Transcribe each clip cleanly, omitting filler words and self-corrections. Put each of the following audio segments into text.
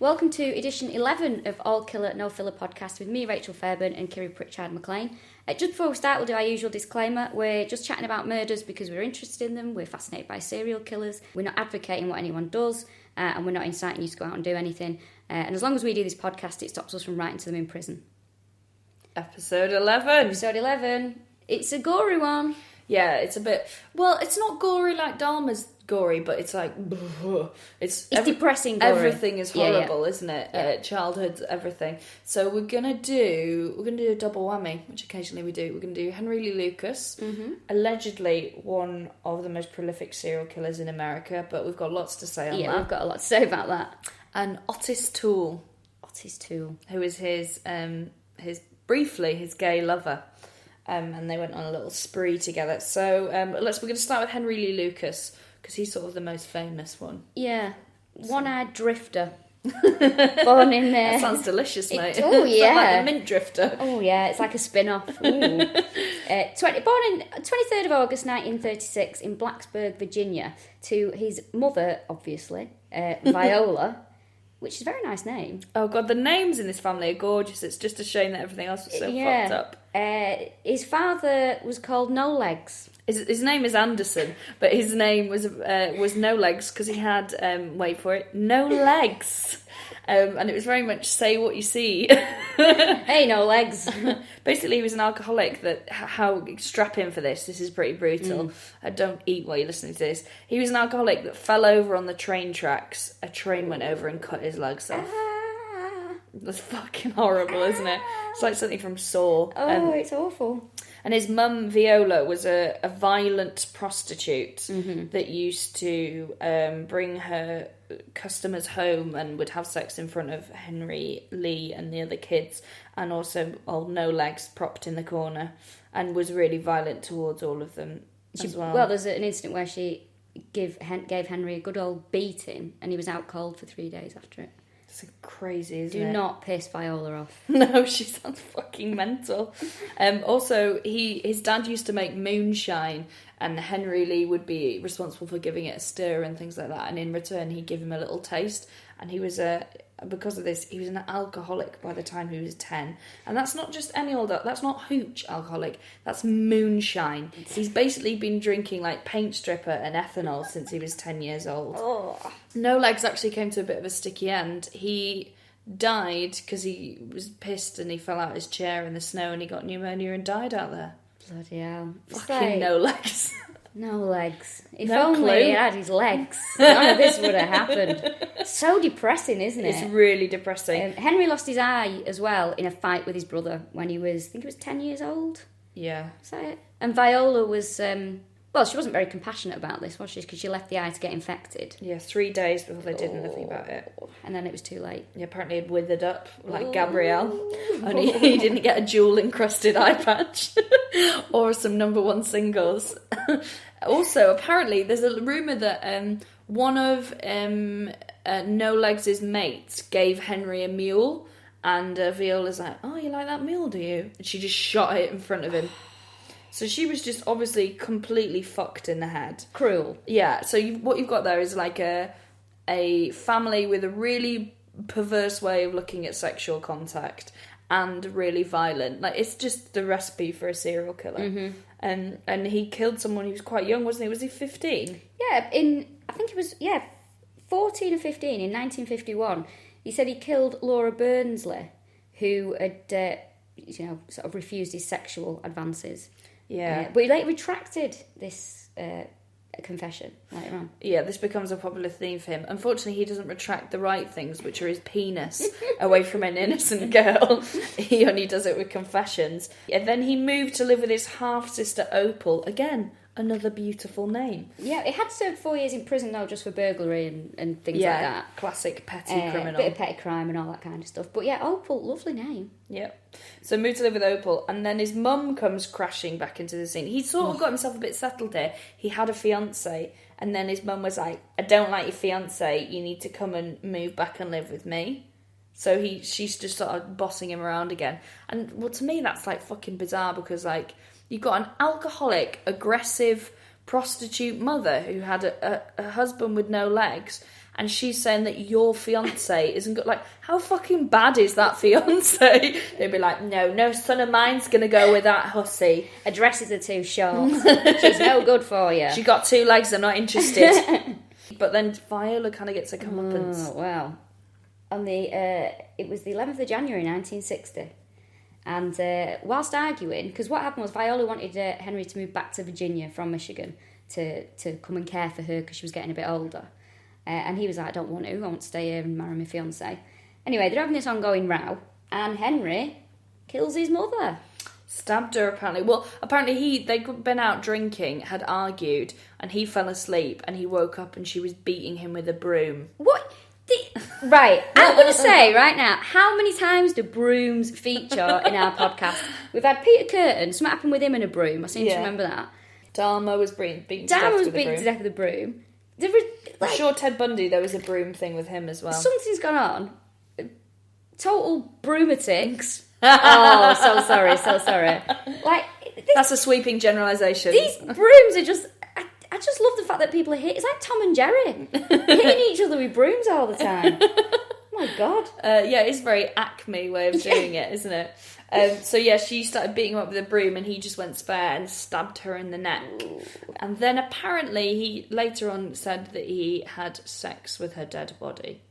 welcome to edition 11 of All Killa, No Filla podcast with me, Rachel Fairburn, and Kiri Pritchard-McLean. Just before we start, we'll do our usual disclaimer. We're just chatting about murders because we're interested in them. We're fascinated by serial killers. We're not advocating what anyone does, and we're not inciting you to go out and do anything. And as long as we do this podcast, it stops us from writing to them in prison. Episode 11. Episode 11. It's a gory one. Yeah, it's a bit... Well, it's not gory like Dharma's gory, but it's like... It's depressing gory. Everything is horrible, isn't it? Yeah. Childhood, everything. So we're gonna do a double whammy, which occasionally we do. We're gonna do Henry Lee Lucas, allegedly one of the most prolific serial killers in America, but we've got lots to say on that. Yeah, we've got a lot to say about that. And Ottis Toole. Ottis Toole. Who is his gay lover. And they went on a little spree together. So we're going to start with Henry Lee Lucas, because he's sort of the most famous one. Yeah. One-eyed drifter. Born in there. That sounds delicious, mate. Oh, yeah. Like a mint drifter. Oh, yeah. It's like a spin-off. Born in 23rd of August 1936 in Blacksburg, Virginia, to his mother, obviously, Viola, which is a very nice name. Oh, God, the names in this family are gorgeous. It's just a shame that everything else was so fucked up. His father was called No Legs. His name is Anderson, but his name was No Legs because he had, wait for it, no legs. And it was very much say what you see. Hey, no legs. Basically, he was an alcoholic strap in for this. This is pretty brutal. Don't eat while you're listening to this. He was an alcoholic that fell over on the train tracks. A train went over and cut his legs off. That's fucking horrible, isn't it? It's like something from Saw. Oh, it's awful. And his mum, Viola, was a violent prostitute that used to bring her customers home and would have sex in front of Henry Lee and the other kids, and also old No Legs propped in the corner, and was really violent towards all of them as well. Well, there's an incident where she gave Henry a good old beating, and he was out cold for 3 days after it. It's crazy, isn't it? Do not piss Viola off. No, she sounds fucking mental. Also, his dad used to make moonshine, and Henry Lee would be responsible for giving it a stir and things like that. And in return, he'd give him a little taste. And he was because of this, he was an alcoholic by the time he was 10. And that's not just any old... That's not hooch alcoholic. That's moonshine. He's basically been drinking like paint stripper and ethanol since he was 10 years old. Oh. No Legs actually came to a bit of a sticky end. He died because he was pissed and he fell out his chair in the snow and he got pneumonia and died out there. Bloody hell. Fucking No Legs. No legs. If No only clue. he had his legs, none of this would have happened. So depressing, isn't it? It's really depressing. Henry lost his eye as well in a fight with his brother when he was, I think he was 10 years old. Yeah. Is that it? And Viola was, well, she wasn't very compassionate about this, was she? Because she left the eye to get infected. Yeah, 3 days before they did anything about it. And then it was too late. Yeah, apparently it withered up like Gabrielle. Only he didn't get a jewel-encrusted eye patch. Or some #1 singles. Also, apparently, there's a rumour that one of No Legs' mates gave Henry a mule, and Viola's like, oh, you like that mule, do you? And she just shot it in front of him. So she was just obviously completely fucked in the head. Cruel. Yeah, so what you've got there is like a family with a really perverse way of looking at sexual contact and really violent. Like, it's just the recipe for a serial killer. And he killed someone who was quite young, wasn't he? Was he 15? Yeah, I think it was 14 or 15 in 1951. He said he killed Laura Burnsley, who had, sort of refused his sexual advances. Yeah. But he later retracted this confession later on. Yeah, this becomes a popular theme for him. Unfortunately, he doesn't retract the right things, which are his penis, away from an innocent girl. He only does it with confessions. And then he moved to live with his half-sister Opal. Again, another beautiful name. Yeah, it had served 4 years in prison, though, just for burglary and things like that. Classic petty criminal. Bit of petty crime and all that kind of stuff. But yeah, Opal, lovely name. Yep. So moved to live with Opal, and then his mum comes crashing back into the scene. He sort of got himself a bit settled here. He had a fiancé, and then his mum was like, I don't like your fiancé, you need to come and move back and live with me. So she's just sort of bossing him around again. And, well, to me, that's, like, fucking bizarre, because, like, you've got an alcoholic, aggressive, prostitute mother who had a husband with no legs, and she's saying that your fiance isn't good. Like, how fucking bad is that fiance? They'd be like, no son of mine's gonna go with that hussy. Her dresses are too short. She's no good for you. She got 2 legs, I'm not interested. But then Viola kind of gets a comeuppance. Oh, wow. It was the 11th of January 1960. And whilst arguing, because what happened was Viola wanted Henry to move back to Virginia from Michigan to come and care for her because she was getting a bit older. And he was like, I don't want to, I want to stay here and marry my fiancé. Anyway, they're having this ongoing row, and Henry kills his mother. Stabbed her, apparently. Well, apparently they'd been out drinking, had argued, and he fell asleep, and he woke up and she was beating him with a broom. What? Right, I'm going to say right now, how many times do brooms feature in our podcast? We've had Peter Curtin, something happened with him and a broom. I seem to remember that. Dharma was beaten to death with a broom. I'm sure Ted Bundy, there was a broom thing with him as well. Something's gone on. Total broomatics. Oh, so sorry. Like, that's a sweeping generalisation. These brooms are just... I just love the fact that people are hitting... It's like Tom and Jerry. Hitting each other with brooms all the time. Oh my God. Yeah, it's a very Acme way of doing it, isn't it? So yeah, she started beating him up with a broom, and he just went spare and stabbed her in the neck. Ooh. And then apparently he later on said that he had sex with her dead body.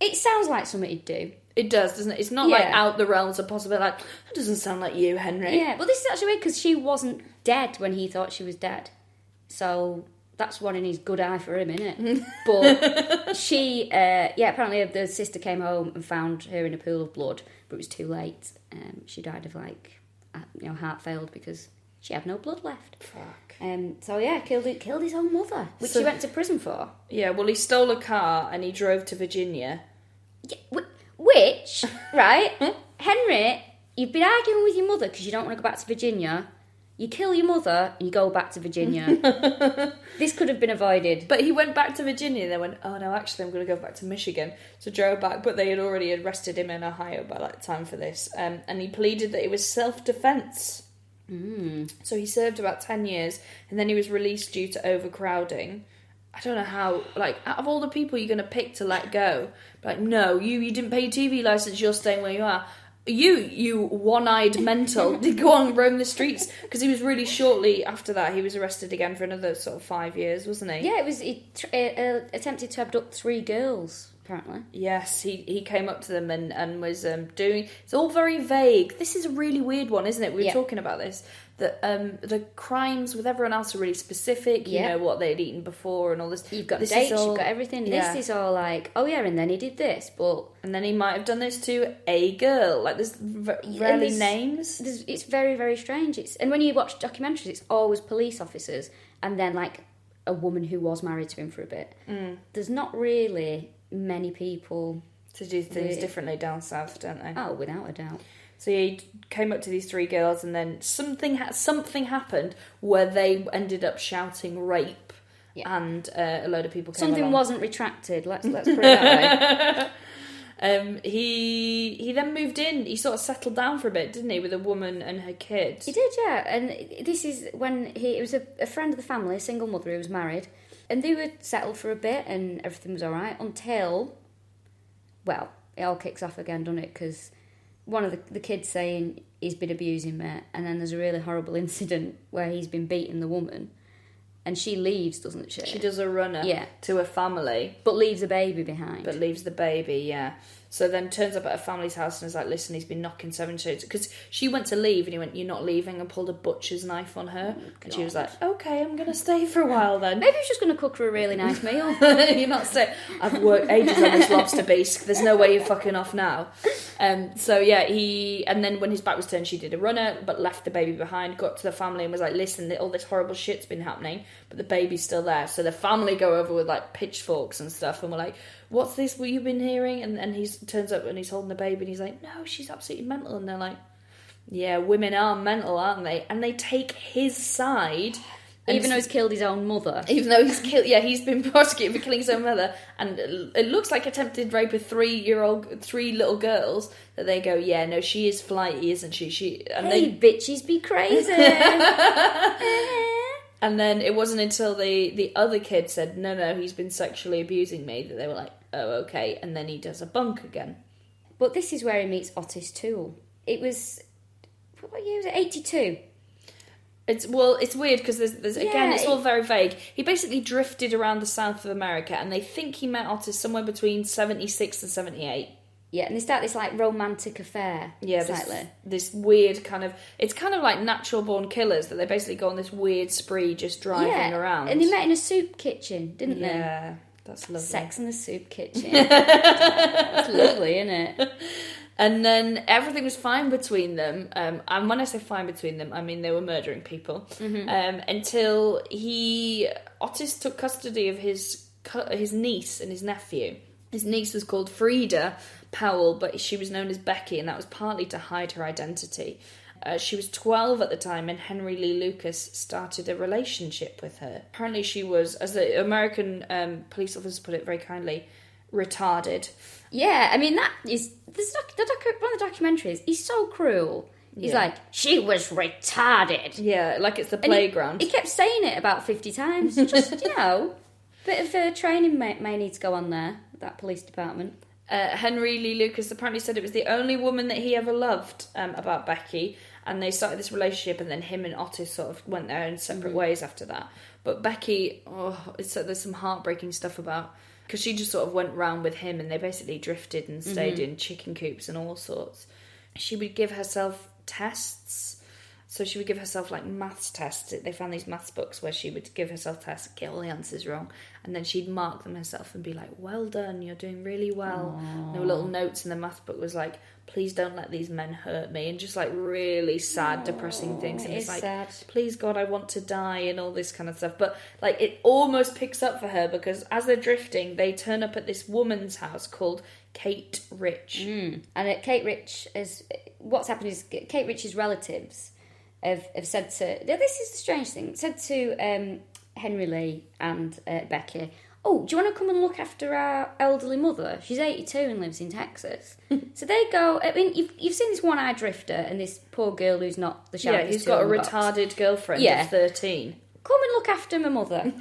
It sounds like something he'd do. It does, doesn't it? It's not like out the realms of possibility. Like, that doesn't sound like you, Henry. Yeah, well, this is actually weird because she wasn't dead when he thought she was dead. So that's one in his good eye for him, innit? But she, apparently the sister came home and found her in a pool of blood, but it was too late. She died of heart failed because she had no blood left. Fuck. So yeah, killed his own mother, which he went to prison for. Yeah, well, he stole a car and he drove to Virginia. Yeah, which, right, Henry, you've been arguing with your mother because you don't want to go back to Virginia. You kill your mother and you go back to Virginia. This could have been avoided. But he went back to Virginia and they went, oh no, actually I'm going to go back to Michigan. So drove back, but they had already arrested him in Ohio by that time for this. And he pleaded that it was self-defense. So he served about 10 years and then he was released due to overcrowding. I don't know how, like, out of all the people you're going to pick to let go, like, no, you didn't pay your TV licence, you're staying where you are. You one-eyed mental, did go on and roam the streets, because he was really shortly after that, he was arrested again for another sort of 5 years, wasn't he? Yeah, he attempted to abduct 3 girls, apparently. Yes, he came up to them and was doing, it's all very vague. This is a really weird one, isn't it? We were talking about this. That the crimes with everyone else are really specific, you know, what they'd eaten before and all this. You've got dates, you've got everything. Yeah. This is all like, oh yeah, and then he did this, but... And then he might have done this to a girl. Like, there's rarely names. It's very, very strange. And when you watch documentaries, it's always police officers and then, like, a woman who was married to him for a bit. There's not really many people... To do things differently down south, don't they? Oh, without a doubt. So he came up to these 3 girls, and then something happened where they ended up shouting rape, and a load of people came Something along. Wasn't retracted. Let's put it that way. He then moved in. He sort of settled down for a bit, didn't he, with a woman and her kids? He did, yeah. And this is when it was a friend of the family, a single mother who was married, and they were settled for a bit, and everything was all right until, well, it all kicks off again, doesn't it? Because one of the kids saying he's been abusing me, and then there's a really horrible incident where he's been beating the woman, and she leaves, doesn't she? She does a runner to a family. But leaves a baby behind. But leaves the baby, yeah. So then turns up at her family's house and is like, listen, he's been knocking 7 shades. Because she went to leave and he went, you're not leaving, and pulled a butcher's knife on her. And she was like, okay, I'm going to stay for a while then. Maybe he's just going to cook her a really nice meal. You're not staying. I've worked ages on this lobster beast. There's no way you're fucking off now. So yeah, and then when his back was turned, she did a runner, but left the baby behind, got to the family and was like, listen, all this horrible shit's been happening, but the baby's still there. So the family go over with like pitchforks and stuff, and we're like, what's this, what you've been hearing? And he turns up and he's holding the baby and he's like, no, she's absolutely mental. And they're like, yeah, women are mental, aren't they? And they take his side. Even though he's killed his own mother. Even though he's been prosecuted for killing his own mother. And it looks like attempted rape of 3 little girls, that they go, yeah, no, she is flighty, isn't she? Bitches be crazy. And then it wasn't until the other kid said, no, he's been sexually abusing me, that they were like, oh, okay. And then he does a bunk again. But this is where he meets Ottis Toole. It was, what year was it? 82. It's weird because there's again, it's all very vague. He basically drifted around the south of America, and they think he met Ottis somewhere between 76 and 78. Yeah, and they start this like romantic affair. Yeah, this weird kind of, it's kind of like natural born killers, that they basically go on this weird spree just driving around. And they met in a soup kitchen, didn't they? Yeah, that's lovely. Sex in the soup kitchen. That's lovely, isn't it? And then everything was fine between them. And when I say fine between them, I mean they were murdering people. Until Ottis took custody of his niece and his nephew. His niece was called Frida Powell, but she was known as Becky, and that was partly to hide her identity. She was 12 at the time, and Henry Lee Lucas started a relationship with her. Apparently she was, as the American police officer put it very kindly, retarded. Yeah, I mean, that is... one of the documentaries, he's so cruel. He's like, she was retarded. Yeah, like it's the playground. He kept saying it about 50 times. Just, bit of training may need to go on there, that police department. Henry Lee Lucas apparently said it was the only woman that he ever loved about Becky, and they started this relationship, and then him and Ottis sort of went their own separate ways after that. But Becky, there's some heartbreaking stuff about, because she just sort of went round with him, and they basically drifted and stayed in chicken coops and all sorts. She would give herself tests. So she would give herself like maths tests. They found these maths books where she would give herself tests, get all the answers wrong, and then she'd mark them herself and be like, well done, you're doing really well. And there were little notes in the math book was like, please don't let these men hurt me, and just like really sad, depressing things. And it's like, sad. Please God, I want to die, and all this kind of stuff. But like it almost picks up for her, because as they're drifting, they turn up at this woman's house called Kate Rich. And Kate Rich what's happened is Kate Rich's relatives have said to... This is the strange thing. Said to Henry Lee and Becky, oh, do you want to come and look after our elderly mother? She's 82 and lives in Texas. So they go... I mean, you've seen this one-eyed drifter and this poor girl who's not the sharpest. Yeah, he's got a retarded girlfriend of 13. Come and look after my mother.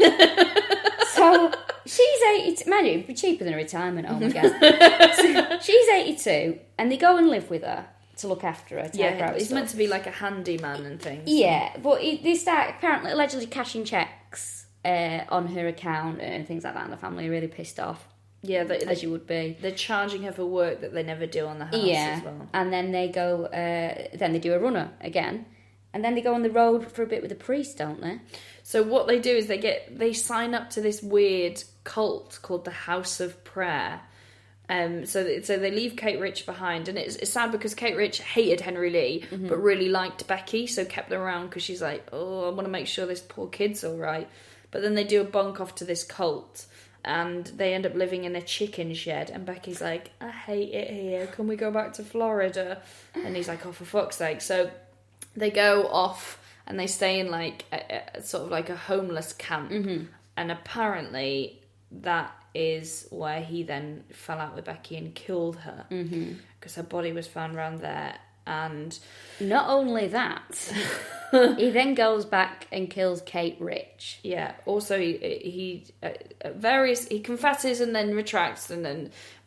So she's 82... Man, it'd be cheaper than a retirement home, I guess. So she's 82 and they go and live with her to look after her. He's meant to be like a handyman and things. Yeah, but they start apparently allegedly cashing checks on her account and things like that, and the family are really pissed off. Yeah, as you would be. They're charging her for work that they never do on the house as well. And then they go, then they do a runner again, and then they go on the road for a bit with a priest, don't they? So what they do is they sign up to this weird cult called the House of Prayer. So they leave Kate Rich behind, and it's sad because Kate Rich hated Henry Lee, but really liked Becky, so kept them around because she's like, oh, I want to make sure this poor kid's all right. But then they do a bunk off to this cult, and they end up living in a chicken shed, and Becky's like, I hate it here, can we go back to Florida? And he's like, oh, for fuck's sake. So they go off, and they stay in like a sort of like a homeless camp, and apparently that is where he then fell out with Becky and killed her, because her body was found around there. And not only that, he then goes back and kills Kate Rich. Yeah. Also, he confesses and then retracts,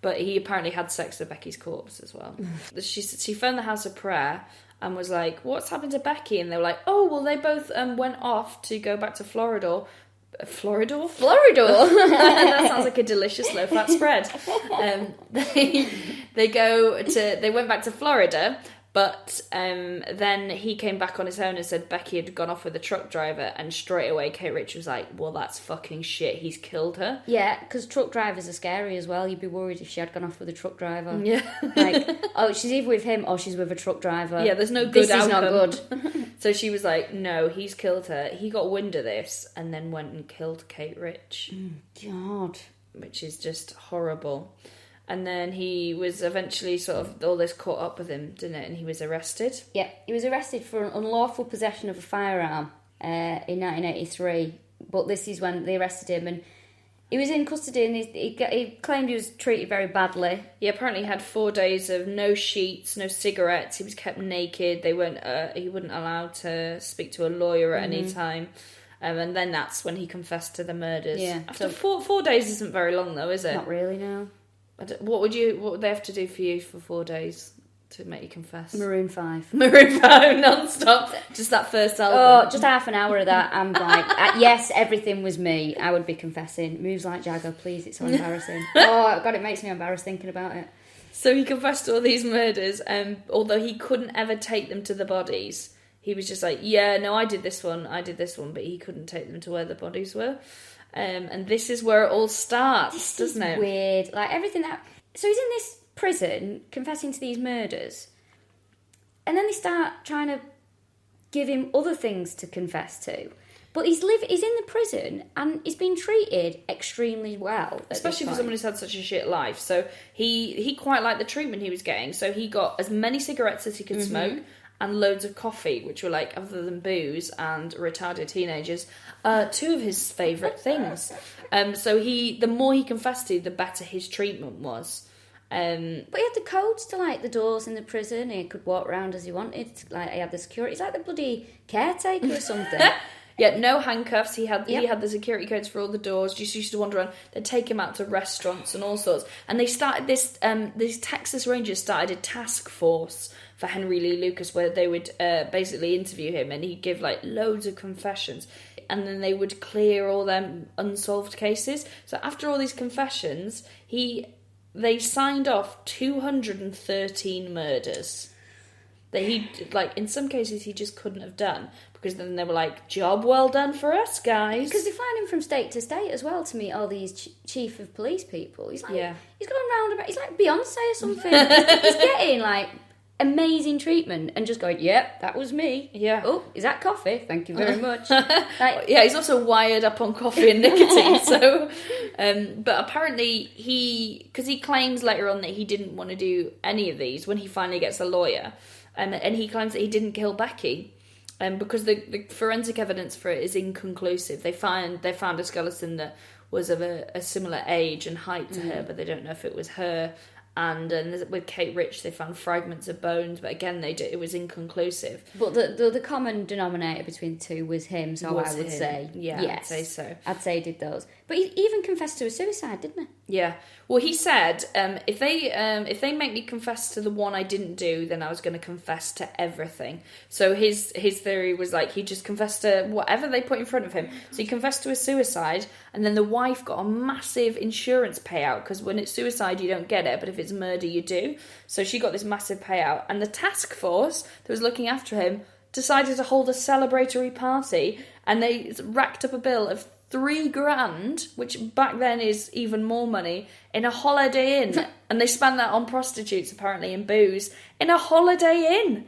but he apparently had sex with Becky's corpse as well. She phoned the House of Prayer and was like, "What's happened to Becky?" And they were like, "Oh, well, they both went off to go back to Florida." Florida? That sounds like a delicious low-fat spread. They went back to Florida, but then he came back on his own and said Becky had gone off with a truck driver, and straight away Kate Rich was like, well, that's fucking shit, he's killed her. Yeah, because truck drivers are scary as well. You'd be worried if she had gone off with a truck driver. Yeah. Like, oh, she's either with him or she's with a truck driver. Yeah, there's no good outcome. This is not good. So she was like, no, he's killed her. He got wind of this and then went and killed Kate Rich. God. Which is just horrible. And then he was eventually sort of, all this caught up with him, didn't it? And he was arrested. Yeah, he was arrested for unlawful possession of a firearm in 1983. But this is when they arrested him, and he was in custody, and he claimed he was treated very badly. He apparently had 4 days of no sheets, no cigarettes. He was kept naked. He wouldn't allow to speak to a lawyer at any time. And then that's when he confessed to the murders. Yeah. After 4 days isn't very long though, is it? Not really, no. What would they have to do for you for 4 days to make you confess? Maroon 5. Maroon 5 non-stop. Just that first album. Oh, just half an hour of that. I'm like, yes, everything was me. I would be confessing. Moves like Jagger, please. It's so embarrassing. Oh, God, it makes me embarrassed thinking about it. So he confessed to all these murders, although he couldn't ever take them to the bodies. He was just like, yeah, no, I did this one, but he couldn't take them to where the bodies were. And this is where it all starts, doesn't it? Weird. Like, everything that... So he's in this prison, confessing to these murders, and then they start trying to give him other things to confess to. But he's in the prison, and he's been treated extremely well. Especially for someone who's had such a shit life. So he quite liked the treatment he was getting. So he got as many cigarettes as he could smoke, and loads of coffee, which were like, other than booze and retarded teenagers, 2 of his favourite things. So the more he confessed to, the better his treatment was. But he had the codes to like the doors in the prison. He could walk around as he wanted. Like he had the security. He's like the bloody caretaker or something. Yeah, no handcuffs. He had the security codes for all the doors. Just used to wander around. They'd take him out to restaurants and all sorts. And they started this. These Texas Rangers started a task force for Henry Lee Lucas, where they would basically interview him, and he'd give like loads of confessions, and then they would clear all them unsolved cases. So after all these confessions, they signed off 213 murders that he, like, in some cases he just couldn't have done, because then they were like, job well done for us, guys. Because they flying him from state to state as well to meet all these chief of police people. He's like, he's going round about, he's like Beyonce or something. He's getting like amazing treatment and just going, yep, that was me. Yeah. Oh, is that coffee? Thank you very much. Yeah, he's also wired up on coffee and nicotine. So, but apparently because he claims later on that he didn't want to do any of these when he finally gets a lawyer, and he claims that he didn't kill Becky. Because the forensic evidence for it is inconclusive. They found a skeleton that was of a similar age and height to her, but they don't know if it was her. And with Kate Rich, they found fragments of bones, but again, it was inconclusive. But the common denominator between the two was him, so I would say. Yeah, yes. I'd say so. I'd say he did those. But he even confessed to a suicide, didn't he? Yeah. Well, he said, if they make me confess to the one I didn't do, then I was going to confess to everything. So his theory was like, he just confessed to whatever they put in front of him. So he confessed to a suicide, and then the wife got a massive insurance payout, because when it's suicide you don't get it, but if it's murder you do. So she got this massive payout, and the task force that was looking after him decided to hold a celebratory party, and they racked up a bill of $3,000, which back then is even more money, in a Holiday Inn. And they spent that on prostitutes, apparently, and booze, in a Holiday Inn.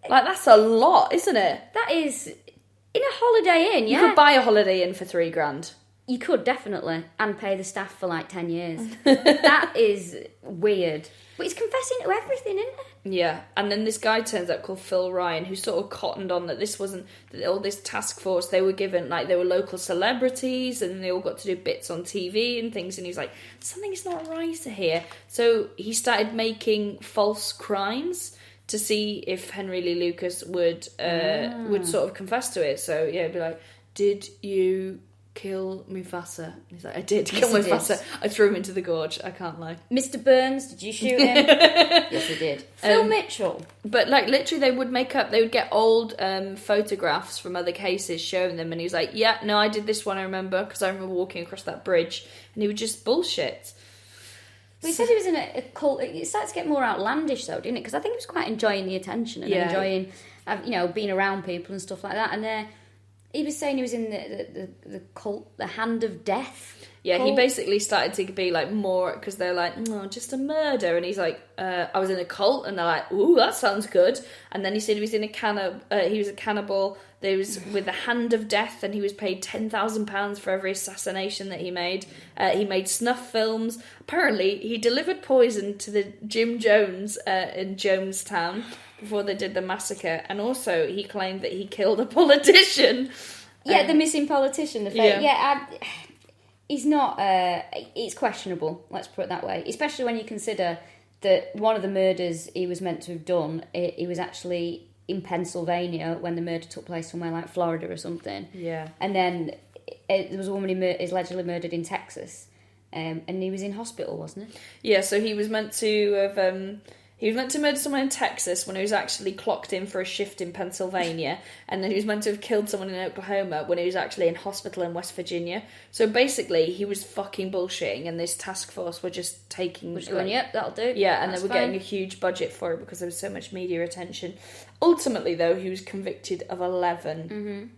Like, that's a lot, isn't it? That is, in a Holiday Inn, yeah. You could buy a Holiday Inn for $3,000. You could, definitely, and pay the staff for like 10 years. That is weird. But he's confessing to everything, isn't it? Yeah, and then this guy turns up called Phil Ryan, who sort of cottoned on that this wasn't, that all this task force, they were given, like, they were local celebrities, and they all got to do bits on TV and things, and he's like, something's not right here. So he started making false crimes to see if Henry Lee Lucas would sort of confess to it. So, yeah, be like, did you kill Mufasa? And he's like, I did kill Mufasa. I threw him into the gorge. I can't lie. Mr. Burns, did you shoot him? Yes, I did. Phil Mitchell. But like literally, they would get old photographs from other cases showing them, and he was like, yeah, no, I did this one. I remember, because I remember walking across that bridge, and he would just bullshit. But he said he was in a cult. It started to get more outlandish, though, didn't it? Because I think he was quite enjoying the attention and enjoying, being around people and stuff like that. And he was saying he was in the cult, the Hand of Death. Yeah, cult. He basically started to be like more, because they're like, oh, just a murder, and he's like, I was in a cult, and they're like, ooh, that sounds good. And then he said he was in he was a cannibal. There was with the Hand of Death, and he was paid £10,000 for every assassination that he made. He made snuff films. Apparently, he delivered poison to the Jim Jones in Jonestown before they did the massacre, and also he claimed that he killed a politician. Yeah, the missing politician. He's not. It's questionable. Let's put it that way. Especially when you consider that one of the murders he was meant to have done, he was actually in Pennsylvania when the murder took place somewhere like Florida or something. Yeah. And then there was a woman who is allegedly murdered in Texas, and he was in hospital, wasn't he? Yeah, so he was meant to have... he was meant to murder someone in Texas when he was actually clocked in for a shift in Pennsylvania, and then he was meant to have killed someone in Oklahoma when he was actually in hospital in West Virginia. So basically, he was fucking bullshitting, and this task force were just taking... Which going, yep, that'll do. Yeah, and That's they were fine. getting a huge budget for it because there was so much media attention. Ultimately, though, he was convicted of 11,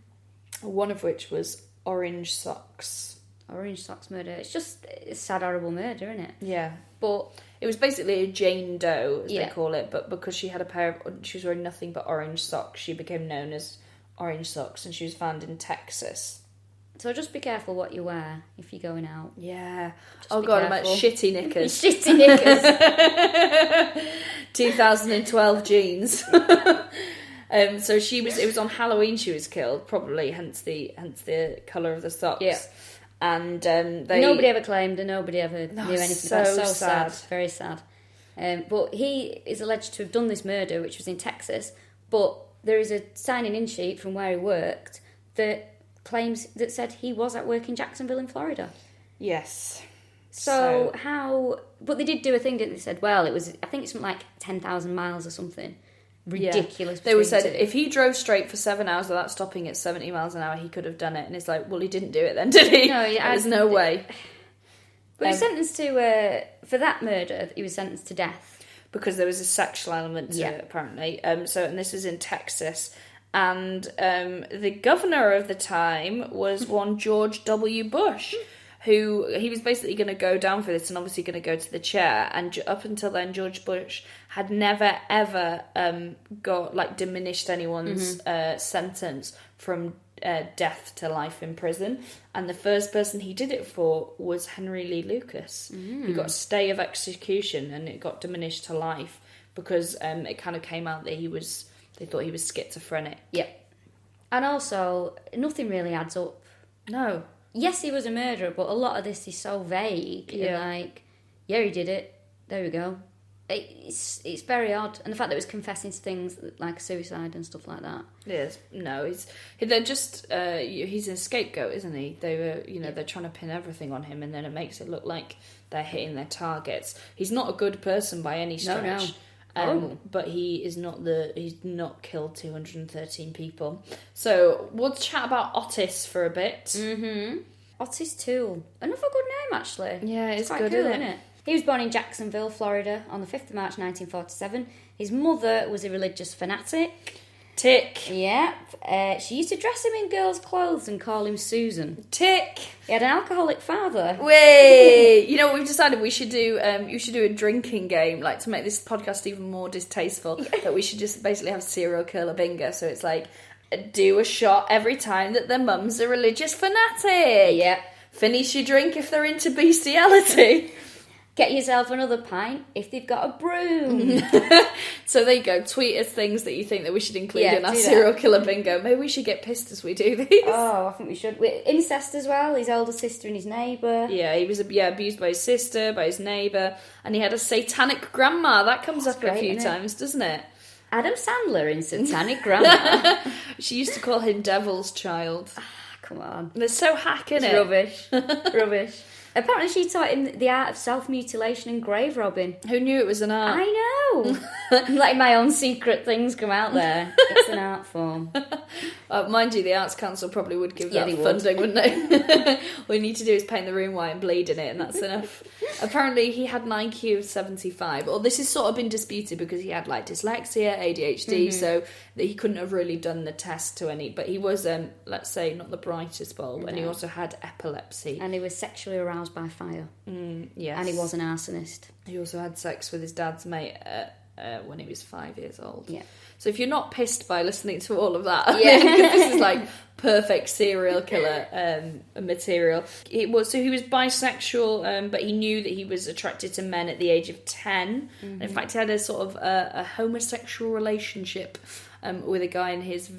one of which was orange socks. Orange socks murder. It's just a sad, horrible murder, isn't it? Yeah. But It was basically a Jane Doe, as Yeah. they call it, but because she had a pair of... She was wearing nothing but orange socks, she became known as Orange Socks, and she was found in Texas. so just be careful what you wear if you're going out. Yeah. Just Oh be god, I'm careful. at shitty knickers. Shitty knickers. 2012 jeans. So it was on Halloween she was killed, probably hence the colour of the socks. Yeah. And Nobody ever claimed and nobody ever knew anything about it. so So sad. sad. Very sad. But he is alleged to have done this murder, which was in Texas, but there is a signing-in sheet from where he worked that said he was at work in Jacksonville in Florida. Yes. So how... But they did do a thing, didn't they? They said, well, it was... I think it's something like 10,000 miles or something. Ridiculous. They were between said the two. if he drove straight for 7 hours without stopping at 70 miles an hour, he could have done it. And it's like, well, he didn't do it then, did he? No, there's no way. But he was sentenced to... for that murder, he was sentenced to death. Because there was a sexual element to it, apparently. And this was in Texas. And the governor of the time was one George W. Bush, who he was basically going to go down for this and obviously going to go to the chair. And up until then, George Bush had never, ever diminished anyone's sentence from death to life in prison. And the first person he did it for was Henry Lee Lucas. He got a stay of execution and it got diminished to life because it kind of came out that they thought he was schizophrenic. Yep. And also, nothing really adds up. No. Yes, he was a murderer, but a lot of this is so vague. Yeah. And like, yeah, he did it. There we go. It's very odd. And the fact that he was confessing to things like suicide and stuff like that. Yes. No, they're just, he's a scapegoat, isn't he? They were, they're trying to pin everything on him and then it makes it look like they're hitting their targets. He's not a good person by any stretch. No. But he's not killed 213 people. So we'll chat about Ottis for a bit. Ottis Toole. Another good name, actually. Yeah, it's quite good, cool, isn't it? He was born in Jacksonville, Florida, on the 5th of March 1947. His mother was a religious fanatic. Tick. Yep. She used to dress him in girls' clothes and call him Susan. Tick. He had an alcoholic father. Wait. You know what we've decided? We should do. You should do a drinking game, like to make this podcast even more distasteful. That we should just basically have serial killer bingo. So it's like, do a shot every time that their mum's a religious fanatic. Yep. Finish your drink if they're into bestiality. Get yourself another pint if they've got a broom. So there you go. Tweet us things that you think that we should include in our do that. serial killer bingo. Maybe we should get pissed as we do these. Oh, I think we should. Incest as well. His older sister and his neighbour. Yeah, he was abused by his sister, by his neighbour, and he had a satanic grandma. That comes up great, a few isn't it? times, doesn't it? Adam Sandler in Satanic Grandma. She used to call him Devil's Child. Come on. They're so hack, It's innit? rubbish. Rubbish. Apparently she taught him the art of self-mutilation and grave robbing. Who knew it was an art? I know. I'm letting my own secret things come out there. It's an art form. Mind you, the Arts Council probably would give Yeah, that they would. funding, wouldn't they? All you need to do is paint the room white and bleed in it, and that's enough. Apparently, he had an IQ of 75. Or this has sort of been disputed because he had like dyslexia, ADHD, so that he couldn't have really done the test to any. But he was, let's say, not the brightest bulb, and he also had epilepsy. And he was sexually aroused by fire. Yes, And he was an arsonist. He also had sex with his dad's mate when he was 5 years old. Yeah. So if you're not pissed by listening to all of that, Yeah. this is like perfect serial killer material. He was bisexual, but he knew that he was attracted to men at the age of 10. And in fact, he had a sort of a homosexual relationship with a guy in his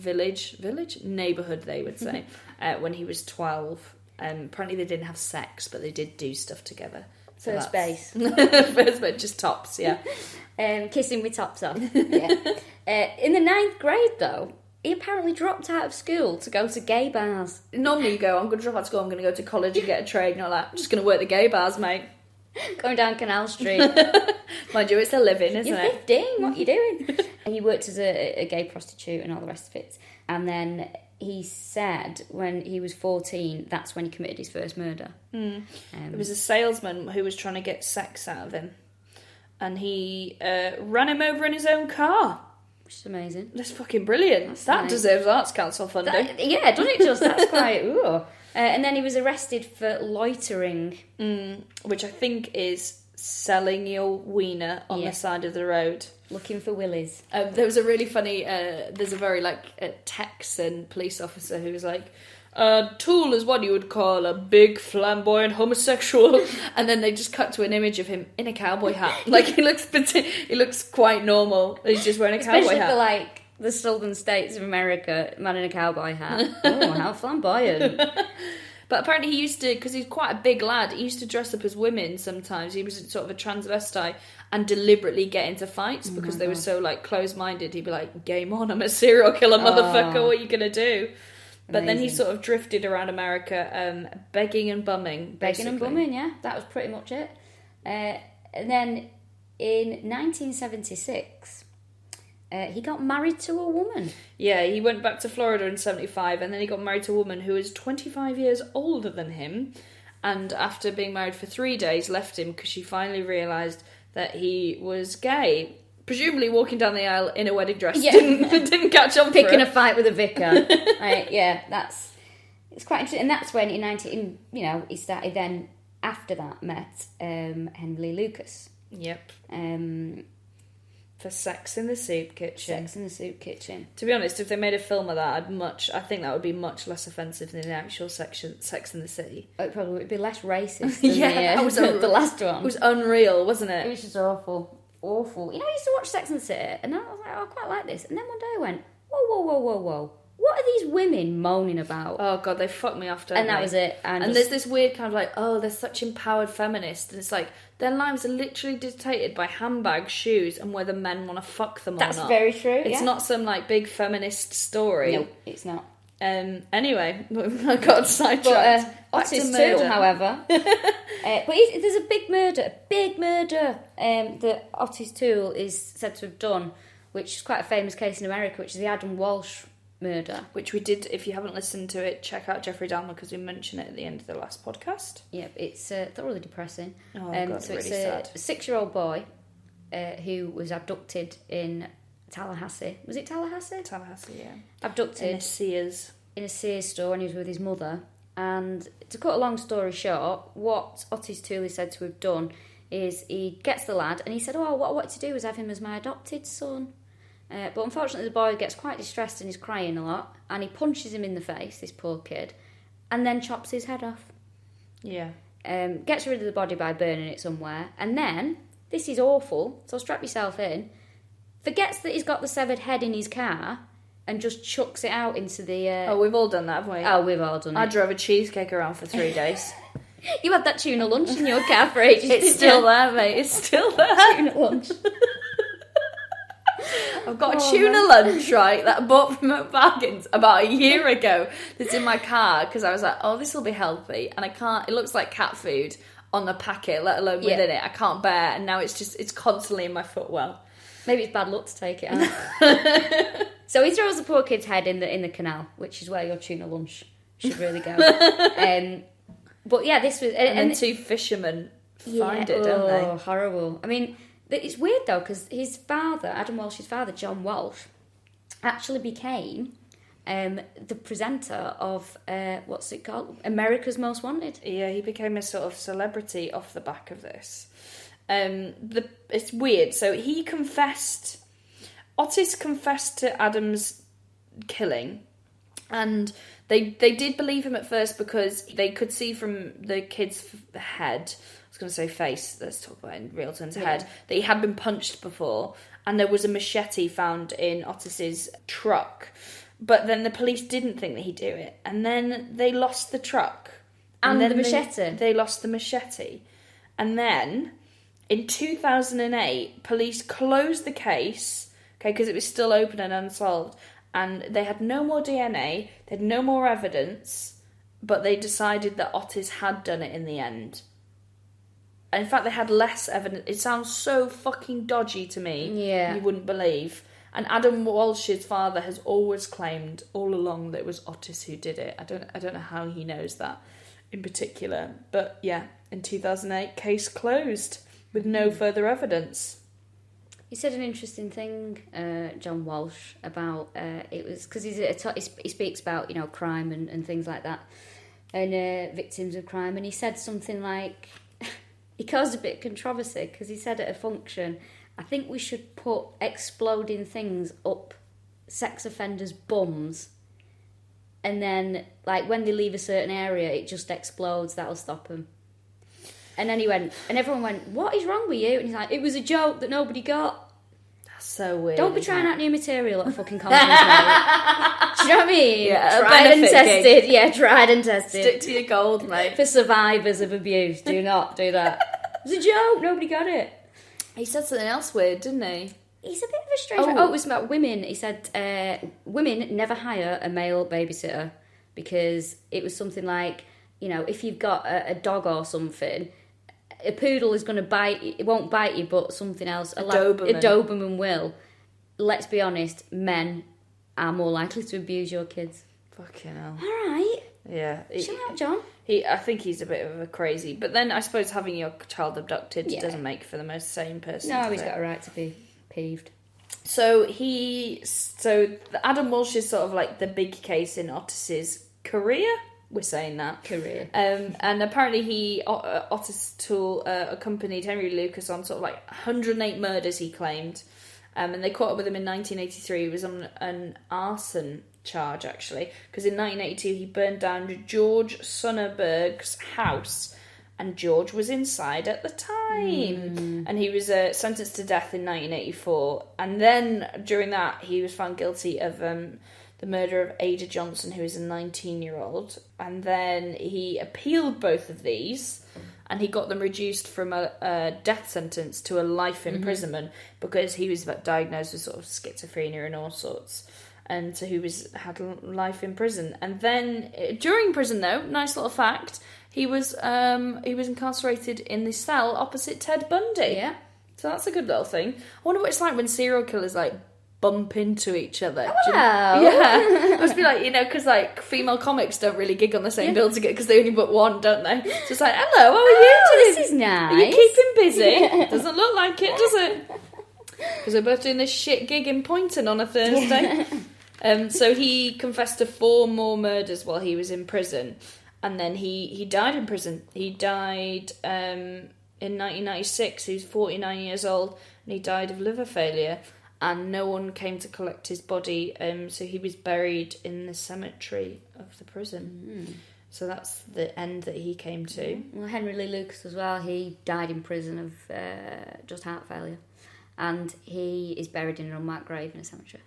neighbourhood, they would say, when he was 12. Apparently they didn't have sex, but they did do stuff together. First base. First base, just tops, yeah. Kissing with tops off. Yeah. In the 9th grade, though, he apparently dropped out of school to go to gay bars. Normally you go, I'm going to drop out of school, I'm going to go to college and get a trade, and you're like, I'm just going to work the gay bars, mate. Going down Canal Street. Mind you, it's a living, isn't You're 15, what are you doing? And he worked as a gay prostitute and all the rest of it. And then he said when he was 14, that's when he committed his first murder. It was a salesman who was trying to get sex out of him. And he ran him over in his own car. Which is amazing. That's fucking brilliant. That deserves Arts Council funding. Yeah, doesn't it just? That's quite... Ooh. And then he was arrested for loitering. Which I think is selling your wiener on the side of the road. Looking for willies. There was a really funny... there's a very, Texan police officer who was like... Toole is what you would call a big, flamboyant homosexual. And then they just cut to an image of him in a cowboy hat. He looks quite normal. He's just wearing a cowboy hat. Especially for, the southern states of America, man in a cowboy hat. Oh, how flamboyant. But apparently he used to, because he's quite a big lad, he used to dress up as women sometimes. He was sort of a transvestite and deliberately get into fights because they were so, close-minded. He'd be like, game on, I'm a serial killer, motherfucker, what are you going to do? But then he sort of drifted around America, begging and bumming, basically. Begging and bumming, yeah. That was pretty much it. And then in 1976... he got married to a woman. Yeah, he went back to Florida in 75 and then he got married to a woman who is 25 years older than him, and after being married for 3 days left him because she finally realised that he was gay. Presumably walking down the aisle in a wedding dress. Yeah. Didn't catch on Picking for a fight with a vicar. It's quite interesting. And that's when he started then, after that, met Henry Lucus. Yep. For Sex in the Soup Kitchen. Sex in the Soup Kitchen. To be honest, if they made a film of that, I think that would be much less offensive than the actual Sex in the City. It probably would be less racist than the last one. It was unreal, wasn't it? It was just awful. Awful. I used to watch Sex and the City, and I was like, I quite like this. And then one day I went, whoa. What are these women moaning about? Oh, God, they fucked me off, don't they? And that was it. And there's this weird kind of they're such empowered feminists. And it's like, their lives are literally dictated by handbags, shoes, and whether men want to fuck them or not. That's very true, It's not some, big feminist story. No, it's not. Anyway, I got sidetracked. Ottis Toole, however. But there's a big murder that Ottis Toole is said to have done, which is quite a famous case in America, which is the Adam Walsh murder. Which we did, if you haven't listened to it, check out Jeffrey Dahmer because we mentioned it at the end of the last podcast. Yep, it's thoroughly depressing. Oh, God, so really it's sad. a 6-year-old boy who was abducted in Tallahassee. Was it Tallahassee? Tallahassee, yeah. Abducted. In a Sears store, and he was with his mother. And to cut a long story short, what Ottis Toole is said to have done is he gets the lad, and he said, what I wanted to do was have him as my adopted son. But unfortunately the boy gets quite distressed and is crying a lot, and he punches him in the face, this poor kid, and then chops his head off. Yeah. Gets rid of the body by burning it somewhere, and then, this is awful, so strap yourself in, forgets that he's got the severed head in his car, and just chucks it out into the... Oh, we've all done that, haven't we? Oh, we've all done it. I drove a cheesecake around for 3 days. You had that tuna lunch in your car for ages. It's still there, mate. It's still there. Tuna lunch. I've got a tuna lunch, right, that I bought from Bargains about a year ago. That's in my car because I was like, this will be healthy. And I can't, it looks like cat food on the packet, let alone within it. I can't bear, and now it's constantly in my footwell. Maybe it's bad luck to take it out. So he throws the poor kid's head in the canal, which is where your tuna lunch should really go. But yeah, this was... And then 2 fishermen find it, don't they? Oh, horrible. I mean, it's weird though, because his father, Adam Walsh's father, John Walsh, actually became the presenter of, what's it called? America's Most Wanted. Yeah, he became a sort of celebrity off the back of this. It's weird. So he confessed... Ottis confessed to Adam's killing, and they did believe him at first because they could see from the kid's head, I was going to say face, let's talk about it in real terms, head, that he had been punched before, and there was a machete found in Ottis's truck. But then the police didn't think that he'd do it, and then they lost the truck. And the machete? They lost the machete. And then, in 2008, police closed the case, okay, because it was still open and unsolved, and they had no more DNA, they had no more evidence, but they decided that Ottis had done it in the end. And in fact, they had less evidence. It sounds so fucking dodgy to me. Yeah. You wouldn't believe. And Adam Walsh's father has always claimed all along that it was Ottis who did it. I don't know how he knows that in particular. But yeah, in 2008, case closed with no further evidence. He said an interesting thing, John Walsh, about it was because he speaks about, you know, crime and things like that, and victims of crime, and he said something like, he caused a bit of controversy because he said at a function, I think we should put exploding things up sex offenders' bums, and then like when they leave a certain area, it just explodes. That'll stop them. And then he went, and everyone went, "What is wrong with you?" And he's like, "It was a joke that nobody got." That's so weird. Don't be trying out new material at a fucking conference, mate. Do you know what I mean? Yeah, tried and tested. Gig. Yeah, tried and tested. Stick to your gold, mate. For survivors of abuse, do not do that. It was a joke. Nobody got it. He said something else weird, didn't he? He's a bit of a strange... Oh, it was about women. He said women never hire a male babysitter because it was something like, you know, if you've got a dog or something, a poodle is going to bite you. It won't bite you, but something else. A Doberman will. Let's be honest, men are more likely to abuse your kids. Fucking hell. All right. Yeah. Chill out, John. I think he's a bit of a crazy. But then I suppose having your child abducted doesn't make for the most sane person. No, he's got a right to be peeved. So Adam Walsh is sort of like the big case in Ottis's career. We're saying that. Career. And apparently Ottis Toole accompanied Henry Lucas on sort of like 108 murders, he claimed. And they caught up with him in 1983. He was on an arson charge, actually. Because in 1982, he burned down George Sonneberg's house. And George was inside at the time. And he was sentenced to death in 1984. And then, during that, he was found guilty of... the murder of Ada Johnson, who is a 19-year-old. And then he appealed both of these, and he got them reduced from a death sentence to a life imprisonment because he was diagnosed with sort of schizophrenia and all sorts. And so he had life in prison. And then, during prison though, nice little fact, he was incarcerated in the cell opposite Ted Bundy. Yeah. So that's a good little thing. I wonder what it's like when serial killers, like, bump into each other. Wow. Yeah. It must be like, you know, because like female comics don't really gig on the same bill together because they only book one, don't they? So it's like, hello, how are you? This is nice. Are you keeping busy? Doesn't look like it, does it? Because we're both doing this shit gig in Poynton on a Thursday. So he confessed to 4 more murders while he was in prison. And then he died in prison. He died in 1996. He was 49 years old and he died of liver failure. And no one came to collect his body, so he was buried in the cemetery of the prison. So that's the end that he came to. Well, Henry Lee Lucas as well, he died in prison of just heart failure. And he is buried in an unmarked grave in a cemetery.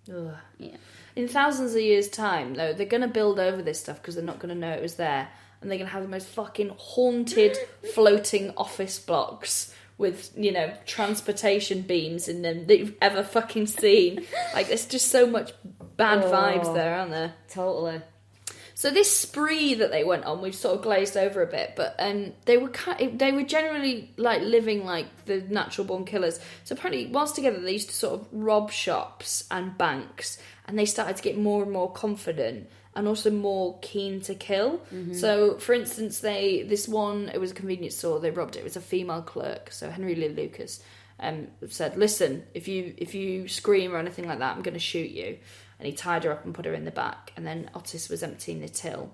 Ugh. Yeah. In thousands of years' time, though, they're going to build over this stuff because they're not going to know it was there. And they're going to have the most fucking haunted floating office blocks with, you know, transportation beams in them that you've ever fucking seen. Like, there's just so much bad vibes there, aren't there? Totally. So this spree that they went on, we've sort of glazed over a bit, but they were generally like living like the natural born killers. So apparently, whilst together, they used to sort of rob shops and banks, and they started to get more and more confident and also more keen to kill. So, for instance, it was a convenience store, they robbed it. It was a female clerk, so Henry Lee Lucas said, listen, if you scream or anything like that, I'm going to shoot you. And he tied her up and put her in the back. And then Ottis was emptying the till.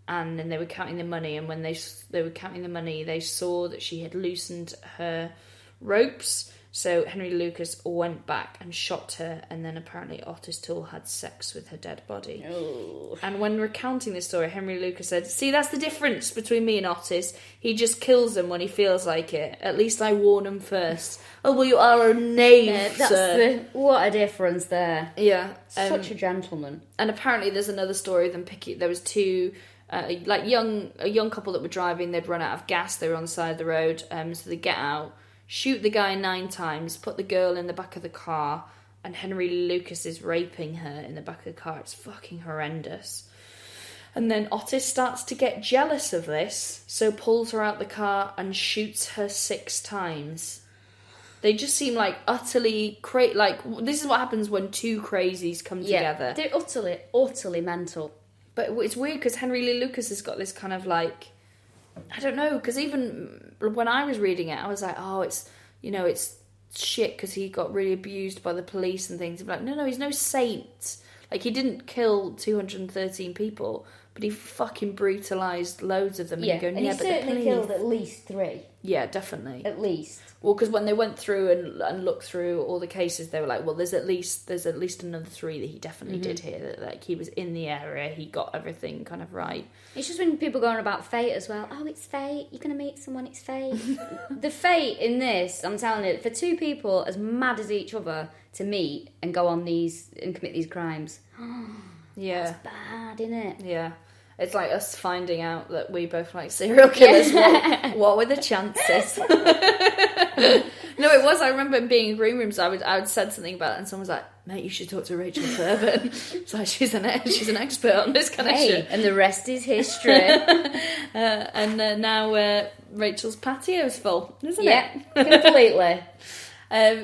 And then they were counting the money. And when they were counting the money, they saw that she had loosened her ropes. So Henry Lucas went back and shot her. And then apparently Ottis Toole had sex with her dead body. Oh. And when recounting this story, Henry Lucas said, see, that's the difference between me and Ottis. He just kills them when he feels like it. At least I warn him first. Oh, well, you are a knave, sir. What a difference there. Yeah. Such a gentleman. And apparently there's another story of them picking... There was 2 a young couple that were driving. They'd run out of gas. They were on the side of the road. So they get out, shoot the guy 9 times, put the girl in the back of the car, and Henry Lucas is raping her in the back of the car. It's fucking horrendous. And then Ottis starts to get jealous of this, so pulls her out the car and shoots her 6 times. They just seem like utterly this is what happens when 2 crazies come together. They're utterly mental. But it's weird because Henry Lee Lucas has got this kind of like, I don't know, because even when I was reading it, I was like, oh, it's shit because he got really abused by the police and things. I'm like, no, he's no saint. Like, he didn't kill 213 people, but he fucking brutalised loads of them. Yeah, and he certainly killed at least 3. Yeah, definitely. At least. Well, because when they went through and looked through all the cases, they were like, well, there's at least another 3 that he definitely did here. That, like, he was in the area, he got everything kind of right. It's just when people go on about fate as well. Oh, it's fate. You're going to meet someone, it's fate. The fate in this, I'm telling you, for 2 people as mad as each other to meet and go on these and commit these crimes. Yeah. That's bad, isn't it? Yeah. It's like us finding out that we both like serial killers. What were the chances? No, it was. I remember being in green rooms. I would said something about it, and someone was like, "Mate, you should talk to Rachel Fairburn." It's like she's an expert on this kind of shit. And the rest is history. Now Rachel's patio's full, isn't it? Yeah, completely.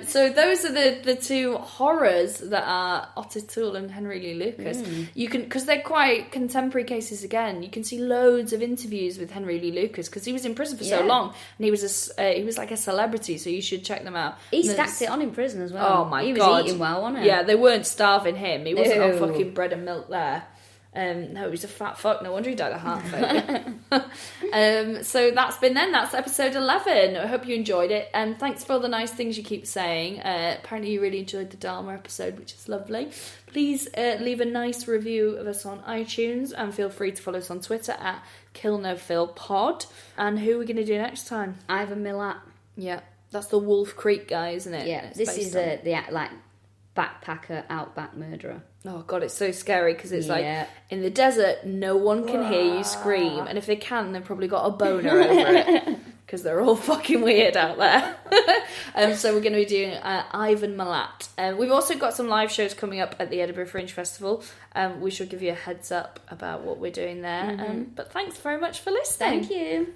So those are the 2 horrors that are Ottis Toole and Henry Lee Lucas. You can, because they're quite contemporary cases again. You can see loads of interviews with Henry Lee Lucas because he was in prison for so long, and he was like a celebrity. So you should check them out. He stacked it on in prison as well. Oh my god, he was eating well, wasn't he? Yeah, they weren't starving him. He wasn't on fucking bread and milk there. No, he was a fat fuck. No wonder he died of heart failure. So that's episode 11. I hope you enjoyed it. Thanks for all the nice things you keep saying. Apparently you really enjoyed the Dharma episode, which is lovely. Please leave a nice review of us on iTunes, and feel free to follow us on Twitter at KillNoPhilPod. And who are we going to do next time? Ivan Milat. Yeah, that's the Wolf Creek guy, isn't it? Yeah, this is the backpacker outback murderer. Oh god, it's so scary because it's like in the desert, no one can hear you scream, and if they can, they've probably got a boner over it because they're all fucking weird out there. So we're going to be doing Ivan Milat. We've also got some live shows coming up at the Edinburgh Fringe Festival. We shall give you a heads up about what we're doing there. But thanks very much for listening. Thank you.